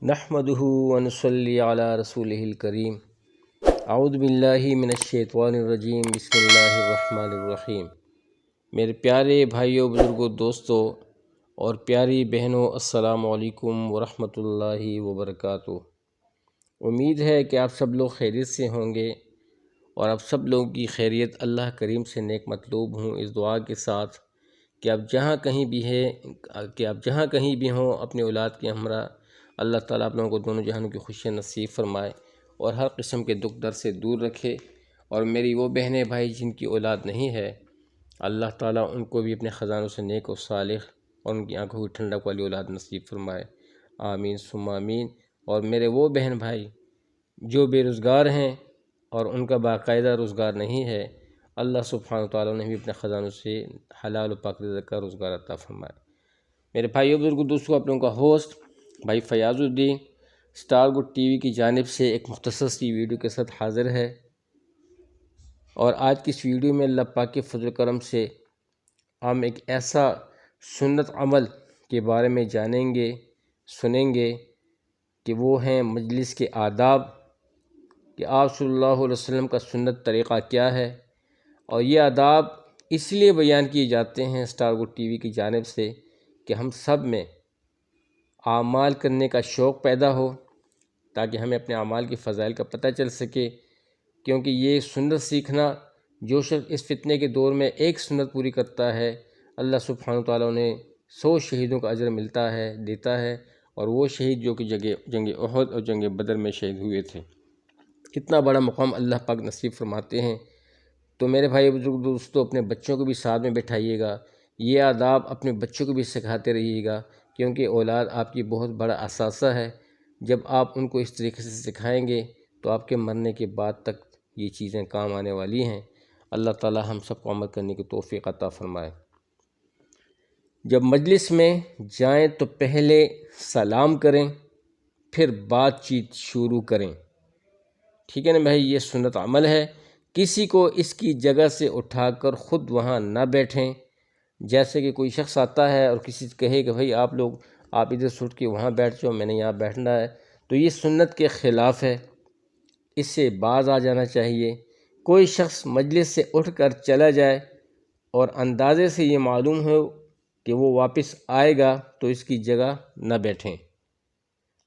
نحمده ونصلي علی رسولہ الکریم۔ اعوذ باللہ من الشیطان الرجیم، بسم اللہ الرحمن الرحیم۔ میرے پیارے بھائیوں، بزرگوں، دوستوں اور پیاری بہنوں، السلام علیکم ورحمۃ اللہ وبرکاتہ۔ امید ہے کہ آپ سب لوگ خیریت سے ہوں گے اور آپ سب لوگوں کی خیریت اللہ کریم سے نیک مطلوب ہوں، اس دعا کے ساتھ کہ آپ جہاں کہیں بھی ہوں اپنی اولاد کے ہمراہ اللہ تعالیٰ آپ لوگوں کو دونوں جہانوں کی خوشیاں نصیب فرمائے اور ہر قسم کے دکھ درد سے دور رکھے۔ اور میری وہ بہنیں بھائی جن کی اولاد نہیں ہے، اللہ تعالیٰ ان کو بھی اپنے خزانوں سے نیک و صالح اور ان کی آنکھوں کی ٹھنڈک والی اولاد نصیب فرمائے، آمین ثم آمین۔ اور میرے وہ بہن بھائی جو بے روزگار ہیں اور ان کا باقاعدہ روزگار نہیں ہے، اللہ سبحانہ وتعالیٰ نے بھی اپنے خزانوں سے حلال و پاک رزق کا روزگار عطا فرمائے۔ میرے بھائیو بزرگوں، دوستوں، آپ لوگوں کا ہوسٹ بھائی فیاض الدین اسٹار گڈ ٹی وی کی جانب سے ایک مختصر سی ویڈیو کے ساتھ حاضر ہے، اور آج کی اس ویڈیو میں اللہ پاک کے فضل و کرم سے ہم ایک ایسا سنت عمل کے بارے میں جانیں گے، سنیں گے کہ وہ ہیں مجلس کے آداب، کہ آپ صلی اللہ علیہ وسلم کا سنت طریقہ کیا ہے۔ اور یہ آداب اس لیے بیان کیے جاتے ہیں اسٹار گڈ ٹی وی کی جانب سے کہ ہم سب میں اعمال کرنے کا شوق پیدا ہو، تاکہ ہمیں اپنے اعمال کی فضائل کا پتہ چل سکے، کیونکہ یہ سنت سیکھنا، جو شخص اس فتنے کے دور میں ایک سنت پوری کرتا ہے، اللہ سبحانہ وتعالیٰ نے 100 شہیدوں کا اجر ملتا ہے، دیتا ہے، اور وہ شہید جو کہ جنگ احد اور جنگ بدر میں شہید ہوئے تھے، کتنا بڑا مقام اللہ پاک نصیب فرماتے ہیں۔ تو میرے بھائی بزرگ دوستوں، اپنے بچوں کو بھی ساتھ میں بٹھائیے گا، یہ آداب اپنے بچوں کو بھی سکھاتے رہیے گا، کیونکہ اولاد آپ کی بہت بڑا اثاثہ ہے۔ جب آپ ان کو اس طریقے سے سکھائیں گے تو آپ کے مرنے کے بعد تک یہ چیزیں کام آنے والی ہیں۔ اللہ تعالی ہم سب کو عمل کرنے کی توفیق عطا فرمائے۔ جب مجلس میں جائیں تو پہلے سلام کریں، پھر بات چیت شروع کریں، ٹھیک ہے نا بھائی؟ یہ سنت عمل ہے۔ کسی کو اس کی جگہ سے اٹھا کر خود وہاں نہ بیٹھیں۔ جیسے کہ کوئی شخص آتا ہے اور کسی سے کہے کہ بھائی آپ ادھر سے اٹھ کے وہاں بیٹھ جاؤ، میں نے یہاں بیٹھنا ہے، تو یہ سنت کے خلاف ہے، اس سے باز آ جانا چاہیے۔ کوئی شخص مجلس سے اٹھ کر چلا جائے اور اندازے سے یہ معلوم ہو کہ وہ واپس آئے گا تو اس کی جگہ نہ بیٹھیں۔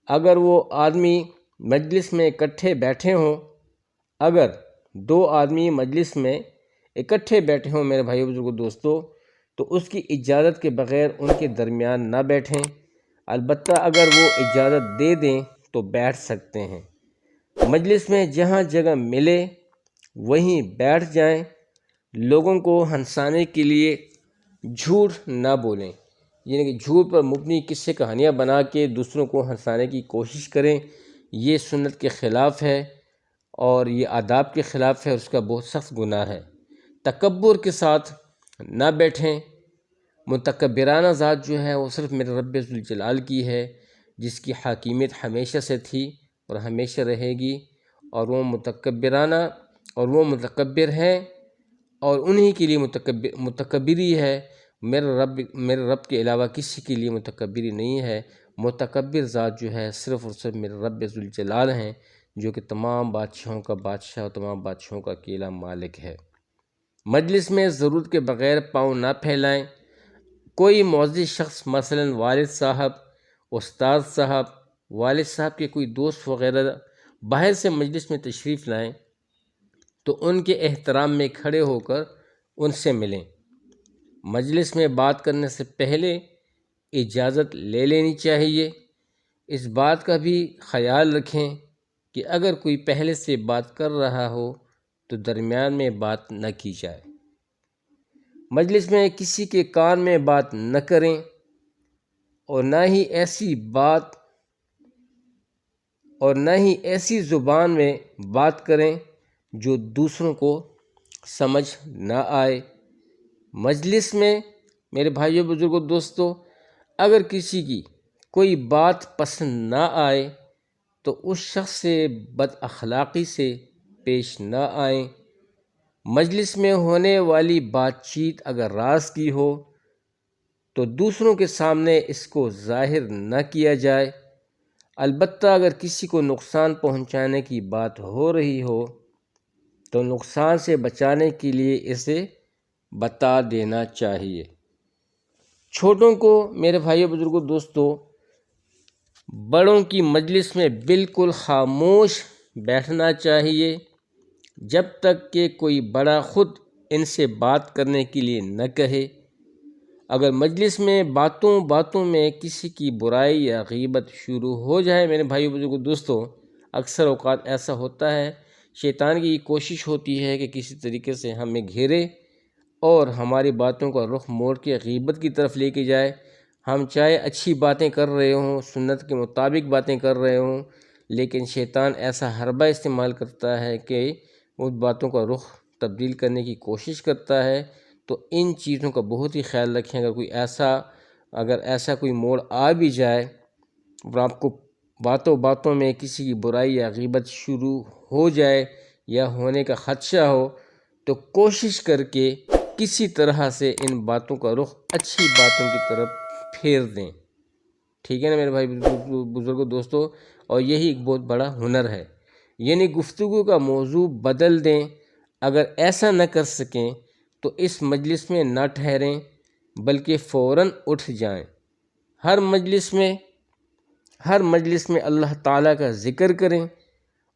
اگر وہ آدمی مجلس میں اکٹھے بیٹھے ہوں، اگر 2 آدمی مجلس میں اکٹھے بیٹھے ہوں میرے بھائیو بزرگوں دوستوں، تو اس کی اجازت کے بغیر ان کے درمیان نہ بیٹھیں۔ البتہ اگر وہ اجازت دے دیں تو بیٹھ سکتے ہیں۔ مجلس میں جہاں جگہ ملے وہیں بیٹھ جائیں۔ لوگوں کو ہنسانے کے لیے جھوٹ نہ بولیں، یعنی کہ جھوٹ پر مبنی قصے کہانیاں بنا کے دوسروں کو ہنسانے کی کوشش کریں، یہ سنت کے خلاف ہے اور یہ آداب کے خلاف ہے، اور اس کا بہت سخت گناہ ہے۔ تکبر کے ساتھ نہ بیٹھیں۔ متکبرانہ ذات جو ہے وہ صرف میرے رب ذوالجلال کی ہے، جس کی حاکمیت ہمیشہ سے تھی اور ہمیشہ رہے گی، اور وہ متکبر ہیں، اور انہی کے لیے متکبری ہے۔ میرے رب کے علاوہ کسی کے لیے متکبری نہیں ہے۔ متکبر ذات جو ہے صرف اور صرف میرے رب ذوالجلال ہیں، جو کہ تمام بادشاہوں کا بادشاہ اور تمام بادشاہوں کا اکیلا مالک ہے۔ مجلس میں ضرورت کے بغیر پاؤں نہ پھیلائیں۔ کوئی معزز شخص، مثلا والد صاحب، استاد صاحب، والد صاحب کے کوئی دوست وغیرہ باہر سے مجلس میں تشریف لائیں تو ان کے احترام میں کھڑے ہو کر ان سے ملیں۔ مجلس میں بات کرنے سے پہلے اجازت لے لینی چاہیے۔ اس بات کا بھی خیال رکھیں کہ اگر کوئی پہلے سے بات کر رہا ہو تو درمیان میں بات نہ کی جائے۔ مجلس میں کسی کے کان میں بات نہ کریں، اور نہ ہی ایسی زبان میں بات کریں جو دوسروں کو سمجھ نہ آئے۔ مجلس میں میرے بھائیوں بزرگوں دوستوں، اگر کسی کی کوئی بات پسند نہ آئے تو اس شخص سے بد اخلاقی سے پیش نہ آئیں۔ مجلس میں ہونے والی بات چیت اگر راز کی ہو تو دوسروں کے سامنے اس کو ظاہر نہ کیا جائے۔ البتہ اگر کسی کو نقصان پہنچانے کی بات ہو رہی ہو تو نقصان سے بچانے کے لیے اسے بتا دینا چاہیے۔ چھوٹوں کو، میرے بھائیوں بزرگوں دوستوں، بڑوں کی مجلس میں بالکل خاموش بیٹھنا چاہیے جب تک کہ کوئی بڑا خود ان سے بات کرنے کے لیے نہ کہے۔ اگر مجلس میں باتوں میں کسی کی برائی یا غیبت شروع ہو جائے، میرے بھائیوں بزرگوں دوستوں، اکثر اوقات ایسا ہوتا ہے، شیطان کی کوشش ہوتی ہے کہ کسی طریقے سے ہمیں گھیرے اور ہماری باتوں کا رخ موڑ کے غیبت کی طرف لے کے جائے۔ ہم چاہے اچھی باتیں کر رہے ہوں، سنت کے مطابق باتیں کر رہے ہوں، لیکن شیطان ایسا حربہ استعمال کرتا ہے کہ اس باتوں کا رخ تبدیل کرنے کی کوشش کرتا ہے۔ تو ان چیزوں کا بہت ہی خیال رکھیں۔ اگر ایسا کوئی موڑ آ بھی جائے اور آپ کو باتوں میں کسی کی برائی یا غیبت شروع ہو جائے یا ہونے کا خدشہ ہو، تو کوشش کر کے کسی طرح سے ان باتوں کا رخ اچھی باتوں کی طرف پھیر دیں۔ ٹھیک ہے نا میرے بھائی بزرگوں دوستوں؟ اور یہی ایک بہت بڑا ہنر ہے، یعنی گفتگو کا موضوع بدل دیں۔ اگر ایسا نہ کر سکیں تو اس مجلس میں نہ ٹھہریں بلکہ فوراً اٹھ جائیں۔ ہر مجلس میں اللہ تعالیٰ کا ذکر کریں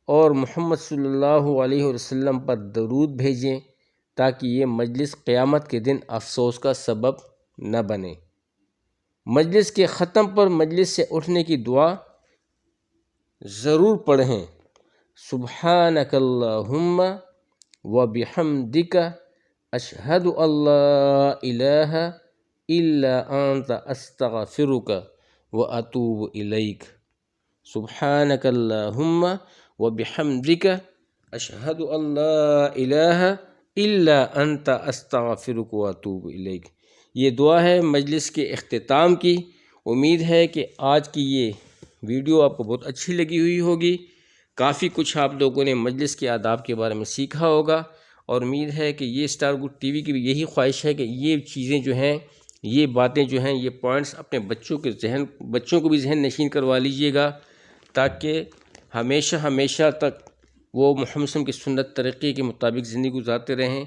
اور محمد صلی اللہ علیہ وسلم پر درود بھیجیں تاکہ یہ مجلس قیامت کے دن افسوس کا سبب نہ بنے۔ مجلس کے ختم پر مجلس سے اٹھنے کی دعا ضرور پڑھیں۔ سبحانک اللہم و بحمدک اشہد ان لا الہ الا انت استغفرک و اتوب الیک۔ سبحانک اللہم و بحمدک اشہد ان لا الہ الا انت استغفرک و اتوب الیک۔ یہ دعا ہے مجلس کے اختتام کی۔ امید ہے کہ آج کی یہ ویڈیو آپ کو بہت اچھی لگی ہوئی ہوگی، کافی کچھ آپ لوگوں نے مجلس کے آداب کے بارے میں سیکھا ہوگا، اور امید ہے کہ یہ اسٹار گڈ ٹی وی کی بھی یہی خواہش ہے کہ یہ چیزیں جو ہیں، یہ باتیں جو ہیں، یہ پوائنٹس اپنے بچوں کو بھی ذہن نشین کروا لیجئے گا، تاکہ ہمیشہ تک وہ محمد صلی اللہ علیہ وسلم کی سنت طریقے کے مطابق زندگی گزارتے رہیں۔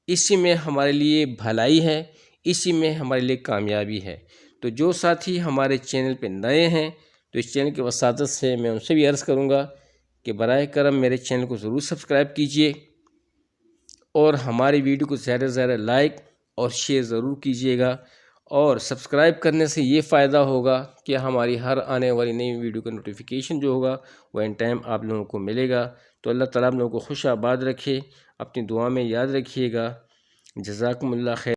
اسی میں ہمارے لیے بھلائی ہے، اسی میں ہمارے لیے کامیابی ہے۔ تو جو ساتھی ہمارے چینل پہ نئے ہیں تو اس چینل کے وساطت سے میں ان سے بھی عرض کروں گا کہ براہ کرم میرے چینل کو ضرور سبسکرائب کیجئے اور ہماری ویڈیو کو زیادہ سے زیادہ لائک اور شیئر ضرور کیجئے گا۔ اور سبسکرائب کرنے سے یہ فائدہ ہوگا کہ ہماری ہر آنے والی نئی ویڈیو کا نوٹیفیکیشن جو ہوگا وہ ان ٹائم آپ لوگوں کو ملے گا۔ تو اللہ تعالیٰ آپ لوگوں کو خوش آباد رکھے، اپنی دعا میں یاد رکھیے گا۔ جزاکم اللہ خیر۔